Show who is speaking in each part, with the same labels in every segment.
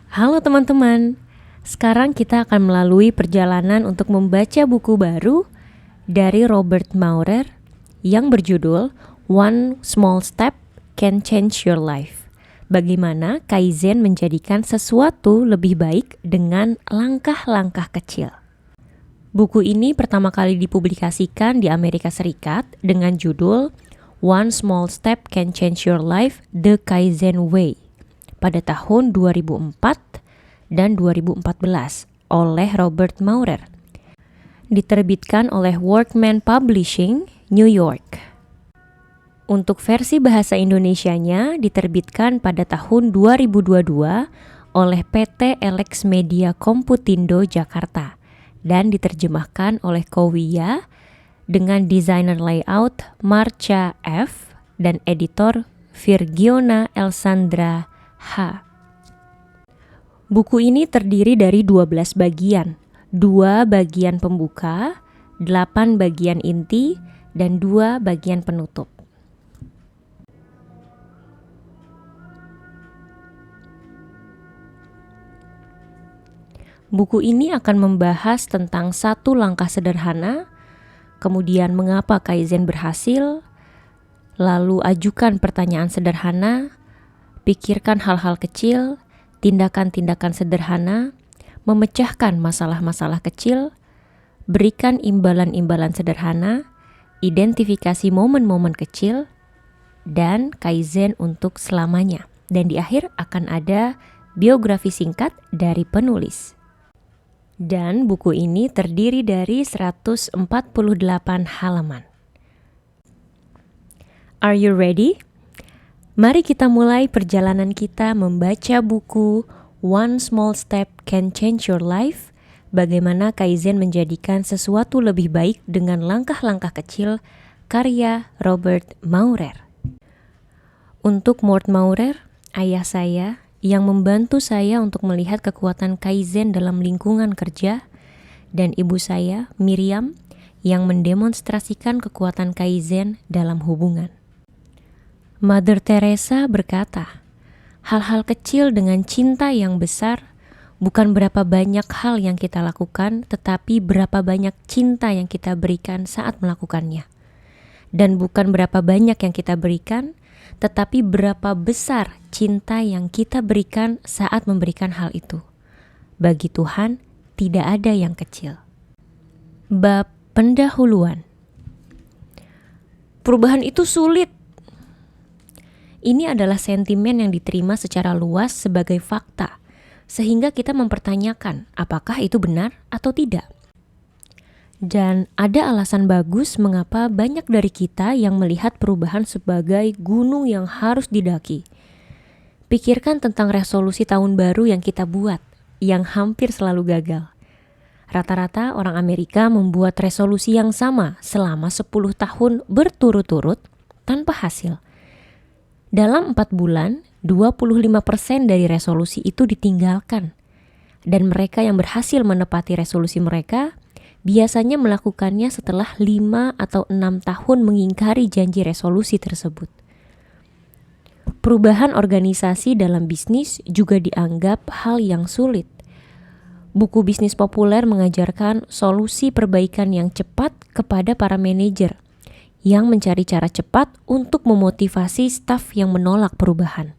Speaker 1: Halo teman-teman, sekarang kita akan melalui perjalanan untuk membaca buku baru dari Robert Maurer yang berjudul One Small Step Can Change Your Life. Bagaimana Kaizen menjadikan sesuatu lebih baik dengan langkah-langkah kecil. Buku ini pertama kali dipublikasikan di Amerika Serikat dengan judul One Small Step Can Change Your Life, The Kaizen Way pada tahun 2004 dan 2014 oleh Robert Maurer. Diterbitkan oleh Workman Publishing, New York. Untuk versi bahasa Indonesianya diterbitkan pada tahun 2022 oleh PT Elex Media Komputindo Jakarta dan diterjemahkan oleh Kowia dengan desainer layout Marcia F. dan editor Virgiona Elsandra H. Buku ini terdiri dari 12 bagian, 2 bagian pembuka, 8 bagian inti, dan 2 bagian penutup. Buku ini akan membahas tentang satu langkah sederhana, kemudian mengapa Kaizen berhasil, lalu ajukan pertanyaan sederhana, pikirkan hal-hal kecil, tindakan-tindakan sederhana, memecahkan masalah-masalah kecil, berikan imbalan-imbalan sederhana, identifikasi momen-momen kecil, dan Kaizen untuk selamanya. Dan di akhir akan ada biografi singkat dari penulis. Dan buku ini terdiri dari 148 halaman. Are you ready? Mari kita mulai perjalanan kita membaca buku One Small Step Can Change Your Life, bagaimana Kaizen menjadikan sesuatu lebih baik dengan langkah-langkah kecil, karya Robert Maurer. Untuk Mort Maurer, ayah saya yang membantu saya untuk melihat kekuatan Kaizen dalam lingkungan kerja, dan ibu saya, Miriam, yang mendemonstrasikan kekuatan Kaizen dalam hubungan. Mother Teresa berkata, hal-hal kecil dengan cinta yang besar bukan berapa banyak hal yang kita lakukan, tetapi berapa banyak cinta yang kita berikan saat melakukannya. Dan bukan berapa banyak yang kita berikan, tetapi berapa besar cinta yang kita berikan saat memberikan hal itu. Bagi Tuhan, tidak ada yang kecil. Bab pendahuluan. Perubahan itu sulit. Ini adalah sentimen yang diterima secara luas sebagai fakta, sehingga kita mempertanyakan apakah itu benar atau tidak. Dan ada alasan bagus mengapa banyak dari kita yang melihat perubahan sebagai gunung yang harus didaki. Pikirkan tentang resolusi tahun baru yang kita buat, yang hampir selalu gagal. Rata-rata orang Amerika membuat resolusi yang sama selama 10 tahun berturut-turut tanpa hasil. Dalam 4 bulan, 25% dari resolusi itu ditinggalkan. Dan mereka yang berhasil menepati resolusi mereka biasanya melakukannya setelah 5 atau 6 tahun mengingkari janji resolusi tersebut. Perubahan organisasi dalam bisnis juga dianggap hal yang sulit. Buku bisnis populer mengajarkan solusi perbaikan yang cepat kepada para manajer yang mencari cara cepat untuk memotivasi staf yang menolak perubahan.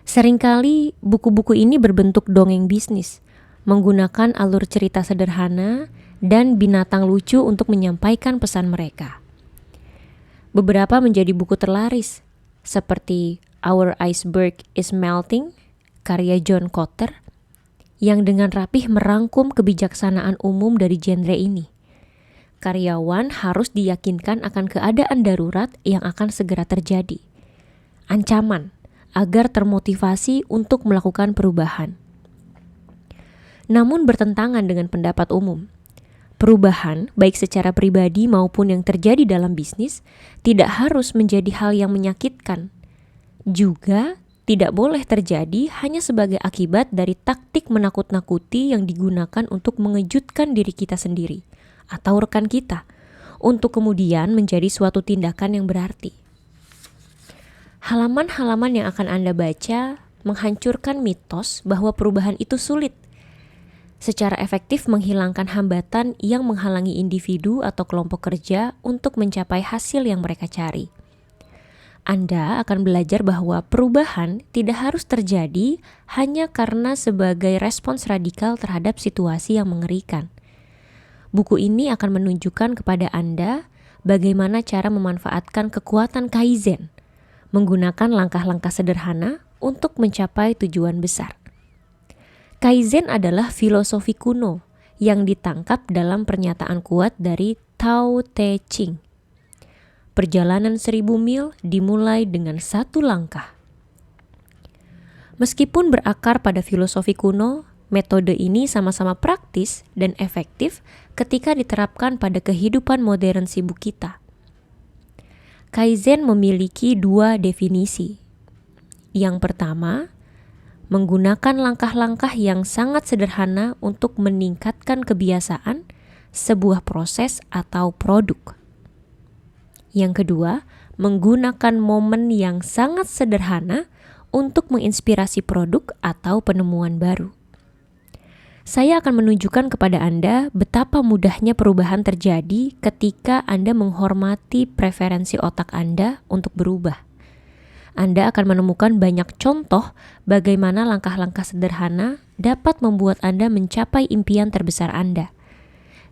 Speaker 1: Seringkali buku-buku ini berbentuk dongeng bisnis, menggunakan alur cerita sederhana dan binatang lucu untuk menyampaikan pesan mereka. Beberapa menjadi buku terlaris, seperti Our Iceberg is Melting, karya John Kotter, yang dengan rapih merangkum kebijaksanaan umum dari genre ini. Karyawan harus diyakinkan akan keadaan darurat yang akan segera terjadi. Ancaman agar termotivasi untuk melakukan perubahan. Namun bertentangan dengan pendapat umum. Perubahan, baik secara pribadi maupun yang terjadi dalam bisnis, tidak harus menjadi hal yang menyakitkan. Juga tidak boleh terjadi hanya sebagai akibat dari taktik menakut-nakuti yang digunakan untuk mengejutkan diri kita sendiri atau rekan kita, untuk kemudian menjadi suatu tindakan yang berarti. Halaman-halaman yang akan Anda baca menghancurkan mitos bahwa perubahan itu sulit. Secara efektif menghilangkan hambatan yang menghalangi individu atau kelompok kerja untuk mencapai hasil yang mereka cari. Anda akan belajar bahwa perubahan tidak harus terjadi hanya karena sebagai respons radikal terhadap situasi yang mengerikan. Buku ini akan menunjukkan kepada Anda bagaimana cara memanfaatkan kekuatan Kaizen, menggunakan langkah-langkah sederhana untuk mencapai tujuan besar. Kaizen adalah filosofi kuno yang ditangkap dalam pernyataan kuat dari Tao Te Ching. Perjalanan 1000 mil dimulai dengan satu langkah. Meskipun berakar pada filosofi kuno, metode ini sama-sama praktis dan efektif ketika diterapkan pada kehidupan modern sibuk kita. Kaizen memiliki 2 definisi. Yang pertama, menggunakan langkah-langkah yang sangat sederhana untuk meningkatkan kebiasaan, sebuah proses atau produk. Yang kedua, menggunakan momen yang sangat sederhana untuk menginspirasi produk atau penemuan baru. Saya akan menunjukkan kepada Anda betapa mudahnya perubahan terjadi ketika Anda menghormati preferensi otak Anda untuk berubah. Anda akan menemukan banyak contoh bagaimana langkah-langkah sederhana dapat membuat Anda mencapai impian terbesar Anda.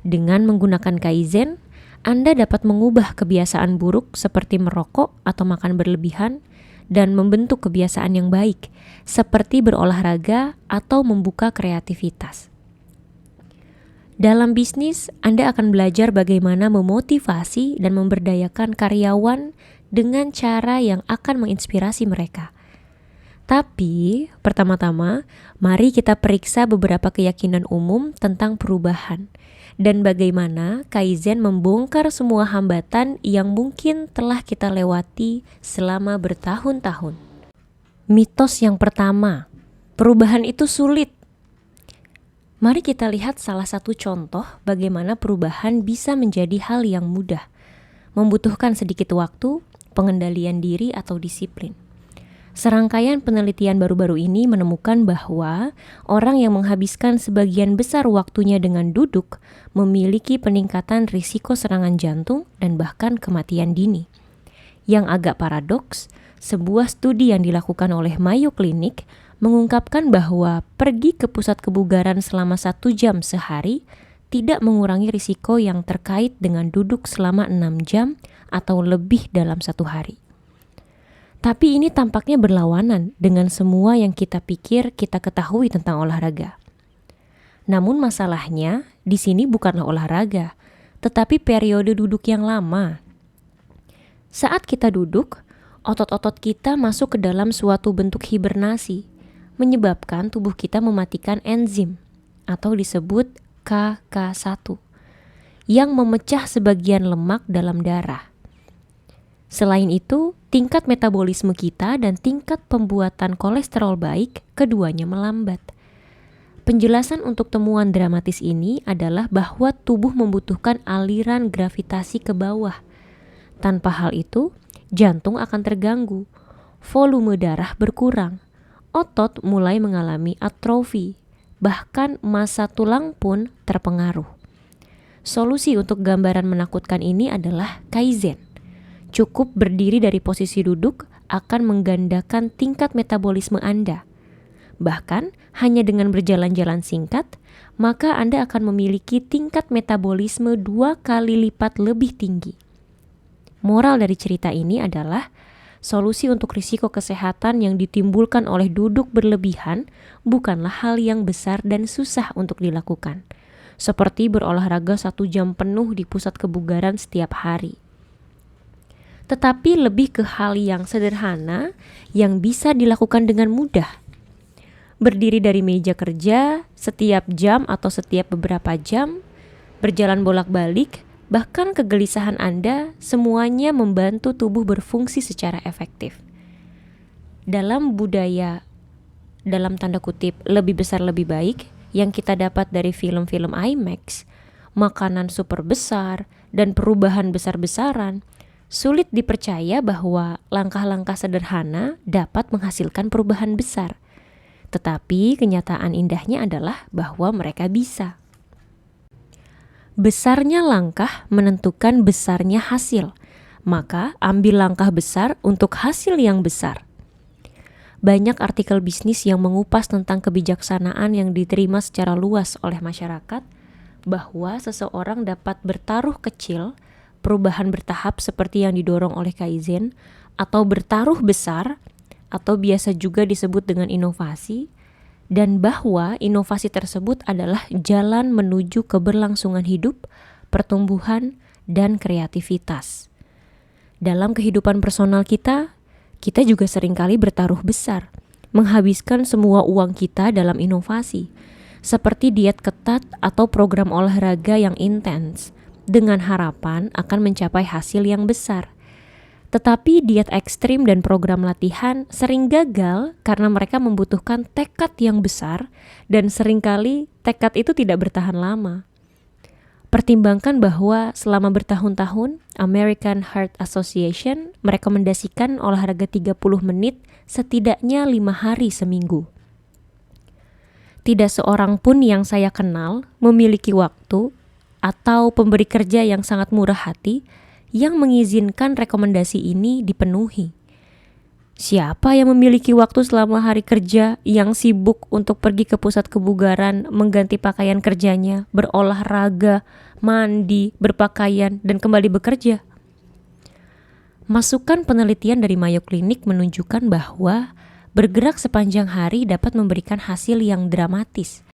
Speaker 1: Dengan menggunakan Kaizen, Anda dapat mengubah kebiasaan buruk seperti merokok atau makan berlebihan dan membentuk kebiasaan yang baik seperti berolahraga atau membuka kreativitas. Dalam bisnis, Anda akan belajar bagaimana memotivasi dan memberdayakan karyawan dengan cara yang akan menginspirasi mereka. Tapi, pertama-tama, mari kita periksa beberapa keyakinan umum tentang perubahan dan bagaimana Kaizen membongkar semua hambatan yang mungkin telah kita lewati selama bertahun-tahun. Mitos yang pertama, perubahan itu sulit. Mari kita lihat salah satu contoh bagaimana perubahan bisa menjadi hal yang mudah, membutuhkan sedikit waktu, pengendalian diri atau disiplin. Serangkaian penelitian baru-baru ini menemukan bahwa orang yang menghabiskan sebagian besar waktunya dengan duduk memiliki peningkatan risiko serangan jantung dan bahkan kematian dini. Yang agak paradoks, sebuah studi yang dilakukan oleh Mayo Clinic mengungkapkan bahwa pergi ke pusat kebugaran selama 1 jam sehari tidak mengurangi risiko yang terkait dengan duduk selama 6 jam atau lebih dalam 1 hari. Tapi ini tampaknya berlawanan dengan semua yang kita pikir kita ketahui tentang olahraga. Namun masalahnya di sini bukanlah olahraga, tetapi periode duduk yang lama. Saat kita duduk, otot-otot kita masuk ke dalam suatu bentuk hibernasi, menyebabkan tubuh kita mematikan enzim atau disebut KK1 yang memecah sebagian lemak dalam darah. Selain itu, tingkat metabolisme kita dan tingkat pembuatan kolesterol baik keduanya melambat. Penjelasan untuk temuan dramatis ini adalah bahwa tubuh membutuhkan aliran gravitasi ke bawah. Tanpa hal itu, jantung akan terganggu, volume darah berkurang, otot mulai mengalami atrofi, bahkan massa tulang pun terpengaruh. Solusi untuk gambaran menakutkan ini adalah Kaizen. Cukup berdiri dari posisi duduk akan menggandakan tingkat metabolisme Anda. Bahkan, hanya dengan berjalan-jalan singkat, maka Anda akan memiliki tingkat metabolisme 2 kali lipat lebih tinggi. Moral dari cerita ini adalah, solusi untuk risiko kesehatan yang ditimbulkan oleh duduk berlebihan bukanlah hal yang besar dan susah untuk dilakukan, seperti berolahraga 1 jam penuh di pusat kebugaran setiap hari. Tetapi lebih ke hal yang sederhana yang bisa dilakukan dengan mudah. Berdiri dari meja kerja setiap jam atau setiap beberapa jam, berjalan bolak-balik, bahkan kegelisahan Anda, semuanya membantu tubuh berfungsi secara efektif. Dalam budaya, dalam tanda kutip, lebih besar lebih baik, yang kita dapat dari film-film IMAX, makanan super besar, dan perubahan besar-besaran, sulit dipercaya bahwa langkah-langkah sederhana dapat menghasilkan perubahan besar. Tetapi kenyataan indahnya adalah bahwa mereka bisa. Besarnya langkah menentukan besarnya hasil. Maka ambil langkah besar untuk hasil yang besar. Banyak artikel bisnis yang mengupas tentang kebijaksanaan yang diterima secara luas oleh masyarakat, bahwa seseorang dapat bertaruh kecil, perubahan bertahap seperti yang didorong oleh Kaizen, atau bertaruh besar, atau biasa juga disebut dengan inovasi, dan bahwa inovasi tersebut adalah jalan menuju keberlangsungan hidup, pertumbuhan, dan kreativitas. Dalam kehidupan personal kita juga seringkali bertaruh besar, menghabiskan semua uang kita dalam inovasi, seperti diet ketat atau program olahraga yang intens, dengan harapan akan mencapai hasil yang besar. Tetapi diet ekstrim dan program latihan sering gagal karena mereka membutuhkan tekad yang besar, dan seringkali tekad itu tidak bertahan lama. Pertimbangkan bahwa selama bertahun-tahun, American Heart Association merekomendasikan olahraga 30 menit setidaknya 5 hari seminggu. Tidak seorang pun yang saya kenal memiliki waktu atau pemberi kerja yang sangat murah hati yang mengizinkan rekomendasi ini dipenuhi. Siapa yang memiliki waktu selama hari kerja yang sibuk untuk pergi ke pusat kebugaran, mengganti pakaian kerjanya, berolahraga, mandi, berpakaian, dan kembali bekerja? Masukan penelitian dari Mayo Clinic menunjukkan bahwa bergerak sepanjang hari dapat memberikan hasil yang dramatis.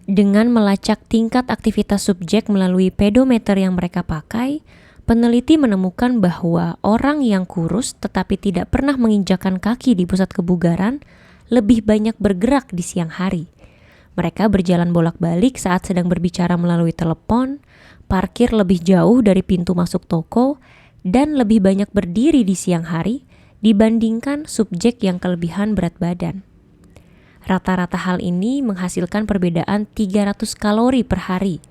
Speaker 1: Dengan melacak tingkat aktivitas subjek melalui pedometer yang mereka pakai, peneliti menemukan bahwa orang yang kurus tetapi tidak pernah menginjakkan kaki di pusat kebugaran lebih banyak bergerak di siang hari. Mereka berjalan bolak-balik saat sedang berbicara melalui telepon, parkir lebih jauh dari pintu masuk toko, dan lebih banyak berdiri di siang hari dibandingkan subjek yang kelebihan berat badan. Rata-rata hal ini menghasilkan perbedaan 300 kalori per hari,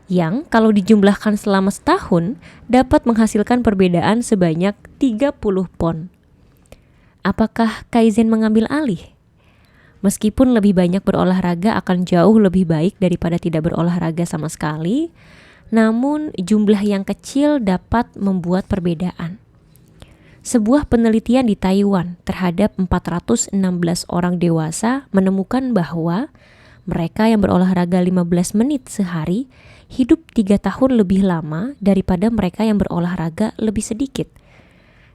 Speaker 1: yang kalau dijumlahkan selama setahun dapat menghasilkan perbedaan sebanyak 30 pon. Apakah Kaizen mengambil alih? Meskipun lebih banyak berolahraga akan jauh lebih baik daripada tidak berolahraga sama sekali, namun jumlah yang kecil dapat membuat perbedaan. Sebuah penelitian di Taiwan terhadap 416 orang dewasa menemukan bahwa mereka yang berolahraga 15 menit sehari hidup 3 tahun lebih lama daripada mereka yang berolahraga lebih sedikit.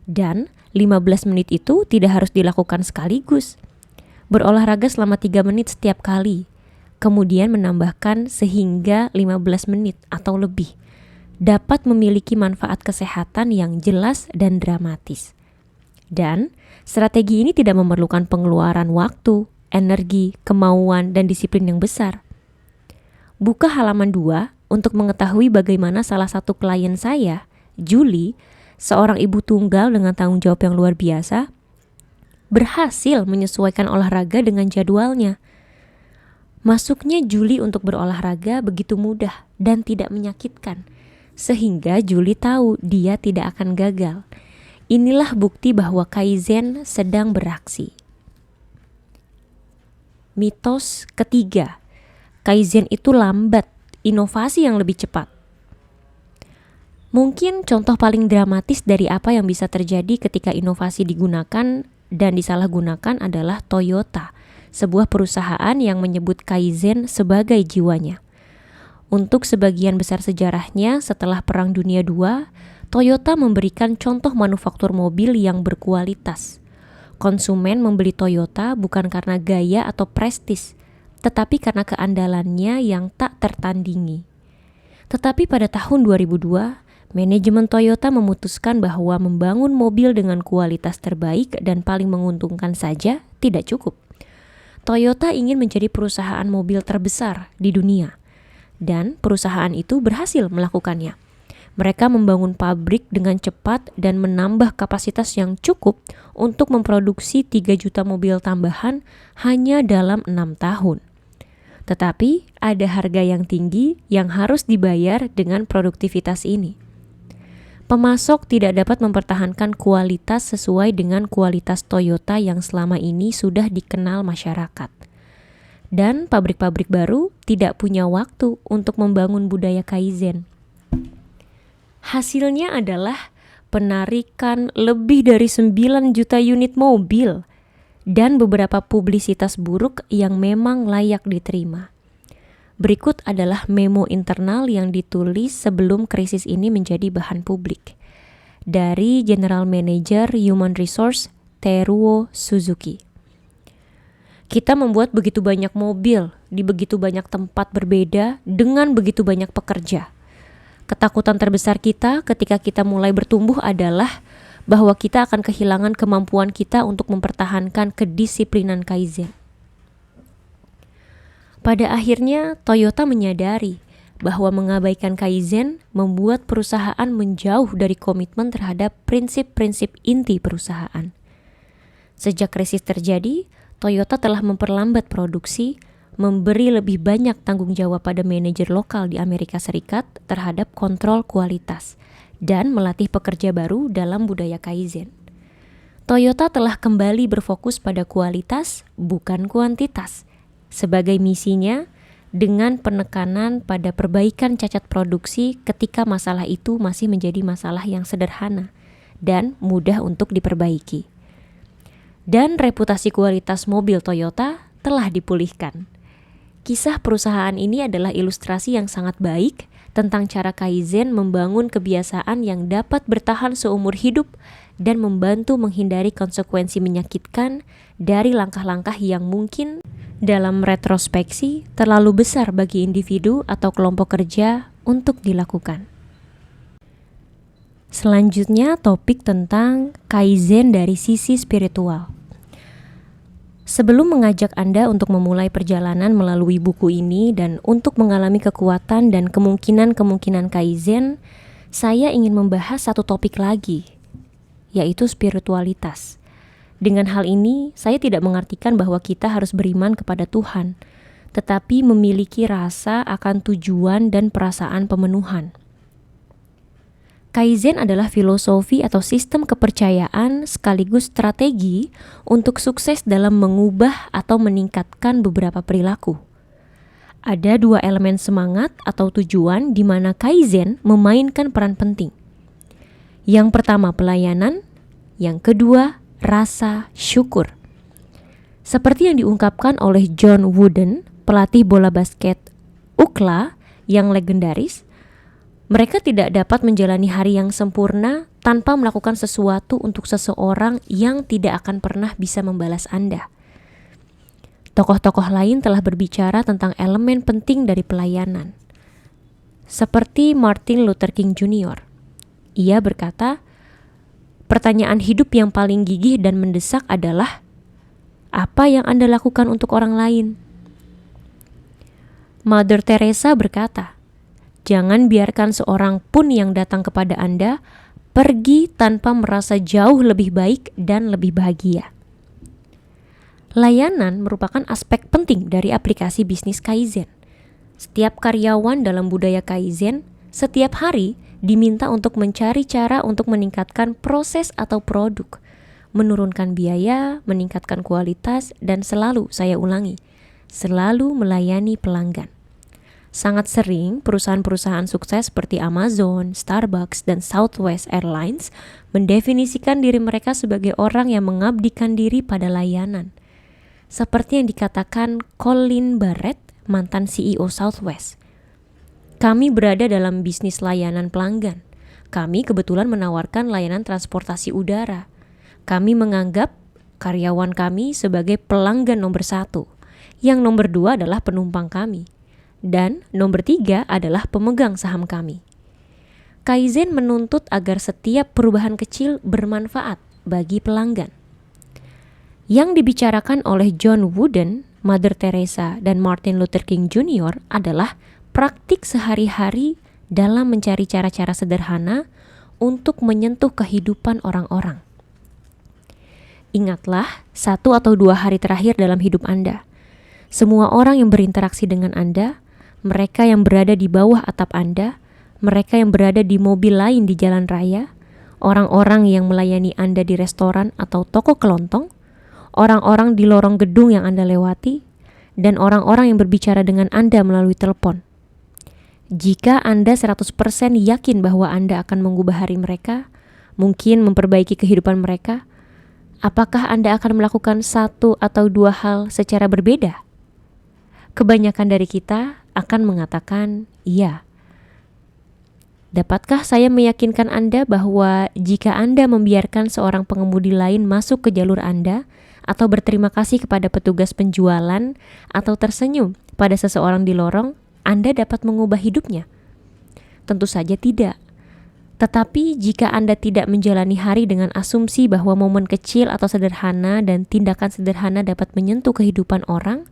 Speaker 1: Dan 15 menit itu tidak harus dilakukan sekaligus. Berolahraga selama 3 menit setiap kali, kemudian menambahkan sehingga 15 menit atau lebih, dapat memiliki manfaat kesehatan yang jelas dan dramatis. Dan strategi ini tidak memerlukan pengeluaran waktu, energi, kemauan, dan disiplin yang besar. Buka halaman 2 untuk mengetahui bagaimana salah satu klien saya, Julie, seorang ibu tunggal dengan tanggung jawab yang luar biasa, berhasil menyesuaikan olahraga dengan jadwalnya. Masuknya Julie untuk berolahraga begitu mudah dan tidak menyakitkan, sehingga Julie tahu dia tidak akan gagal. Inilah bukti bahwa Kaizen sedang beraksi. Mitos ketiga, Kaizen itu lambat, inovasi yang lebih cepat. Mungkin contoh paling dramatis dari apa yang bisa terjadi ketika inovasi digunakan dan disalahgunakan adalah Toyota, sebuah perusahaan yang menyebut Kaizen sebagai jiwanya. Untuk sebagian besar sejarahnya setelah Perang Dunia II, Toyota memberikan contoh manufaktur mobil yang berkualitas. Konsumen membeli Toyota bukan karena gaya atau prestis, tetapi karena keandalannya yang tak tertandingi. Tetapi pada tahun 2002, manajemen Toyota memutuskan bahwa membangun mobil dengan kualitas terbaik dan paling menguntungkan saja tidak cukup. Toyota ingin menjadi perusahaan mobil terbesar di dunia, dan perusahaan itu berhasil melakukannya. Mereka membangun pabrik dengan cepat dan menambah kapasitas yang cukup untuk memproduksi 3 juta mobil tambahan hanya dalam 6 tahun. Tetapi ada harga yang tinggi yang harus dibayar dengan produktivitas ini. Pemasok tidak dapat mempertahankan kualitas sesuai dengan kualitas Toyota yang selama ini sudah dikenal masyarakat. Dan pabrik-pabrik baru tidak punya waktu untuk membangun budaya Kaizen. Hasilnya adalah penarikan lebih dari 9 juta unit mobil dan beberapa publisitas buruk yang memang layak diterima. Berikut adalah memo internal yang ditulis sebelum krisis ini menjadi bahan publik. Dari General Manager Human Resource Teruo Suzuki. Kita membuat begitu banyak mobil di begitu banyak tempat berbeda dengan begitu banyak pekerja. Ketakutan terbesar kita ketika kita mulai bertumbuh adalah bahwa kita akan kehilangan kemampuan kita untuk mempertahankan kedisiplinan Kaizen. Pada akhirnya, Toyota menyadari bahwa mengabaikan Kaizen membuat perusahaan menjauh dari komitmen terhadap prinsip-prinsip inti perusahaan. Sejak krisis terjadi, Toyota telah memperlambat produksi, memberi lebih banyak tanggung jawab pada manajer lokal di Amerika Serikat terhadap kontrol kualitas, dan melatih pekerja baru dalam budaya Kaizen. Toyota telah kembali berfokus pada kualitas, bukan kuantitas, sebagai misinya dengan penekanan pada perbaikan cacat produksi ketika masalah itu masih menjadi masalah yang sederhana dan mudah untuk diperbaiki. Dan reputasi kualitas mobil Toyota telah dipulihkan. Kisah perusahaan ini adalah ilustrasi yang sangat baik tentang cara Kaizen membangun kebiasaan yang dapat bertahan seumur hidup dan membantu menghindari konsekuensi menyakitkan dari langkah-langkah yang mungkin dalam retrospeksi terlalu besar bagi individu atau kelompok kerja untuk dilakukan. Selanjutnya topik tentang Kaizen dari sisi spiritual. Sebelum mengajak Anda untuk memulai perjalanan melalui buku ini dan untuk mengalami kekuatan dan kemungkinan-kemungkinan Kaizen, saya ingin membahas satu topik lagi, yaitu spiritualitas. Dengan hal ini, saya tidak mengartikan bahwa kita harus beriman kepada Tuhan, tetapi memiliki rasa akan tujuan dan perasaan pemenuhan. Kaizen adalah filosofi atau sistem kepercayaan sekaligus strategi untuk sukses dalam mengubah atau meningkatkan beberapa perilaku. Ada dua elemen semangat atau tujuan di mana Kaizen memainkan peran penting. Yang pertama pelayanan, yang kedua rasa syukur. Seperti yang diungkapkan oleh John Wooden, pelatih bola basket UCLA yang legendaris, mereka tidak dapat menjalani hari yang sempurna tanpa melakukan sesuatu untuk seseorang yang tidak akan pernah bisa membalas Anda. Tokoh-tokoh lain telah berbicara tentang elemen penting dari pelayanan. Seperti Martin Luther King Jr. Ia berkata, pertanyaan hidup yang paling gigih dan mendesak adalah, apa yang Anda lakukan untuk orang lain? Mother Teresa berkata, jangan biarkan seorang pun yang datang kepada Anda pergi tanpa merasa jauh lebih baik dan lebih bahagia. Layanan merupakan aspek penting dari aplikasi bisnis Kaizen. Setiap karyawan dalam budaya Kaizen setiap hari diminta untuk mencari cara untuk meningkatkan proses atau produk, menurunkan biaya, meningkatkan kualitas, dan selalu, saya ulangi, selalu melayani pelanggan. Sangat sering perusahaan-perusahaan sukses seperti Amazon, Starbucks, dan Southwest Airlines mendefinisikan diri mereka sebagai orang yang mengabdikan diri pada layanan. Seperti yang dikatakan Colin Barrett, mantan CEO Southwest. Kami berada dalam bisnis layanan pelanggan. Kami kebetulan menawarkan layanan transportasi udara. Kami menganggap karyawan kami sebagai pelanggan nomor 1. Yang nomor 2 adalah penumpang kami. Dan nomor 3 adalah pemegang saham kami. Kaizen menuntut agar setiap perubahan kecil bermanfaat bagi pelanggan. Yang dibicarakan oleh John Wooden, Mother Teresa, dan Martin Luther King Jr. adalah praktik sehari-hari dalam mencari cara-cara sederhana untuk menyentuh kehidupan orang-orang. Ingatlah 1 atau 2 hari terakhir dalam hidup Anda. Semua orang yang berinteraksi dengan Anda, mereka yang berada di bawah atap Anda, mereka yang berada di mobil lain di jalan raya, orang-orang yang melayani Anda di restoran atau toko kelontong, orang-orang di lorong gedung yang Anda lewati, dan orang-orang yang berbicara dengan Anda melalui telepon. Jika Anda 100% yakin bahwa Anda akan mengubah hari mereka, mungkin memperbaiki kehidupan mereka, apakah Anda akan melakukan satu atau dua hal secara berbeda? Kebanyakan dari kita akan mengatakan iya. Dapatkah saya meyakinkan Anda bahwa jika Anda membiarkan seorang pengemudi lain masuk ke jalur Anda, atau berterima kasih kepada petugas penjualan, atau tersenyum pada seseorang di lorong, Anda dapat mengubah hidupnya? Tentu saja tidak. Tetapi jika Anda tidak menjalani hari dengan asumsi bahwa momen kecil atau sederhana dan tindakan sederhana dapat menyentuh kehidupan orang,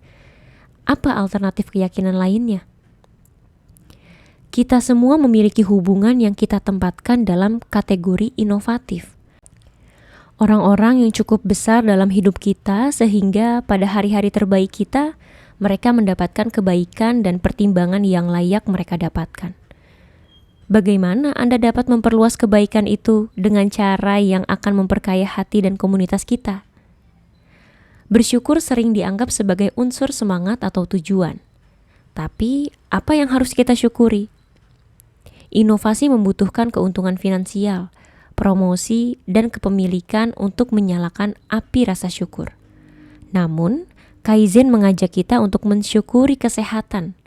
Speaker 1: apa alternatif keyakinan lainnya? Kita semua memiliki hubungan yang kita tempatkan dalam kategori inovatif. Orang-orang yang cukup besar dalam hidup kita sehingga pada hari-hari terbaik kita, mereka mendapatkan kebaikan dan pertimbangan yang layak mereka dapatkan. Bagaimana Anda dapat memperluas kebaikan itu dengan cara yang akan memperkaya hati dan komunitas kita? Bersyukur sering dianggap sebagai unsur semangat atau tujuan. Tapi, apa yang harus kita syukuri? Inovasi membutuhkan keuntungan finansial, promosi, dan kepemilikan untuk menyalakan api rasa syukur. Namun, Kaizen mengajak kita untuk mensyukuri kesehatan,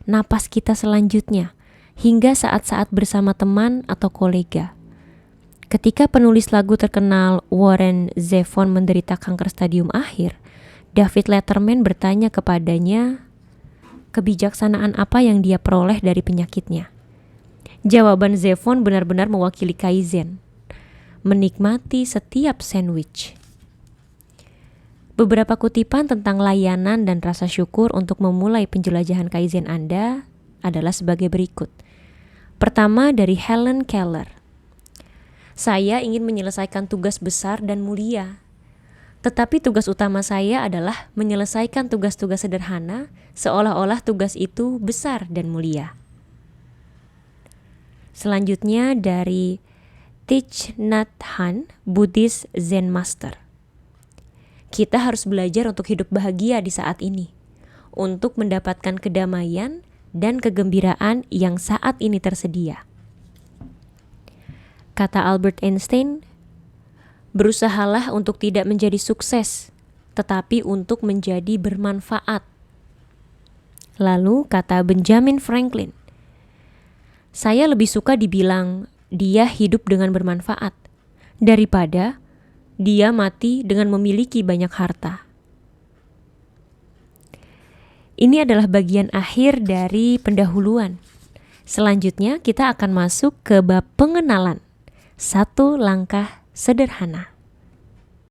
Speaker 1: napas kita selanjutnya, hingga saat-saat bersama teman atau kolega. Ketika penulis lagu terkenal Warren Zevon menderita kanker stadium akhir, David Letterman bertanya kepadanya kebijaksanaan apa yang dia peroleh dari penyakitnya. Jawaban Zevon benar-benar mewakili Kaizen. Menikmati setiap sandwich. Beberapa kutipan tentang layanan dan rasa syukur untuk memulai penjelajahan Kaizen Anda adalah sebagai berikut. Pertama dari Helen Keller. Saya ingin menyelesaikan tugas besar dan mulia. Tetapi tugas utama saya adalah menyelesaikan tugas-tugas sederhana seolah-olah tugas itu besar dan mulia. Selanjutnya dari Thich Nhat Hanh, Buddhist Zen Master. Kita harus belajar untuk hidup bahagia di saat ini, untuk mendapatkan kedamaian dan kegembiraan yang saat ini tersedia. Kata Albert Einstein, berusahalah untuk tidak menjadi sukses, tetapi untuk menjadi bermanfaat. Lalu kata Benjamin Franklin, saya lebih suka dibilang dia hidup dengan bermanfaat daripada dia mati dengan memiliki banyak harta. Ini adalah bagian akhir dari pendahuluan. Selanjutnya kita akan masuk ke bab pengenalan. Satu langkah sederhana.